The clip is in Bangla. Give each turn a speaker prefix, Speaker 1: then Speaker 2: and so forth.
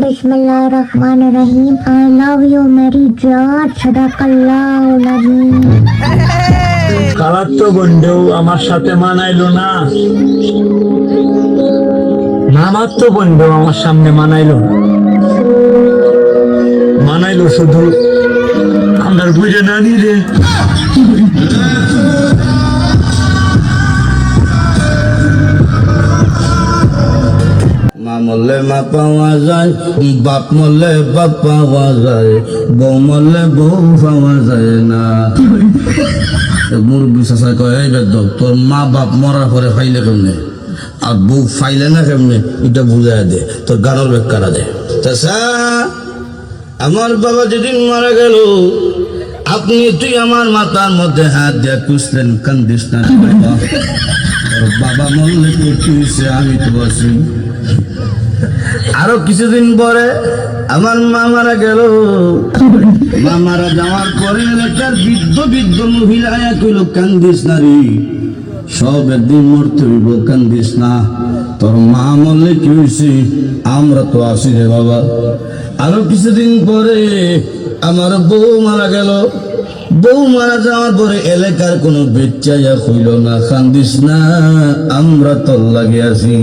Speaker 1: Bismillahirrahmanirrahim. I love you, Mary George. Sadaqallahul Azim.
Speaker 2: খালাতো বন্ধু আমার সাথে মানাইলো না, মামাতো বন্ধু আমার সামনে মানাইলো না, মানাইলো শুধু আমার বুঝে না নিলে।
Speaker 3: মা মরলে মা পাওয়া যায়, বাপ মরলে বাপ পাওয়া যায়, বউ মরলে বউ পাওয়া যায় না। মুরব্বী চাচা কয়, এই বেদ তোর মা বাপ মরার পরে ফাইলে কেমনে আর বউ ফাইলে না কেমনে, এটা বুঝাই দে, তোর গানের ব্যাখ্যাটা দে। চাচা, আমার বাবা যেদিন মারা গেল আপনি তুই আমার মাথার মধ্যে হাত দিয়ে খুঁজলেন, কান্দিস না বাবা, বাবা মরলে তো তুইছে, আমি তো আছি। আরো কিছুদিন পরে আমার মা মারা গেল, মা মারা যাওয়ার পরে এলাকার বৃদ্ধ বৃদ্ধ মহিলা কইল, কান্দিস না রে, সব একদিন মরতে হইব, কান্দিস না, তোর মা মরলে কি হয়েছে, আমরা তো আসি রে বাবা। আরো কিছুদিন পরে আমার বউ মারা গেল, বউ মারা যাওয়ার পরে এলাকার কোনো বেচ্চাইয়া কইল না, কান্দিস না, আমরা তোর লাগে আছি।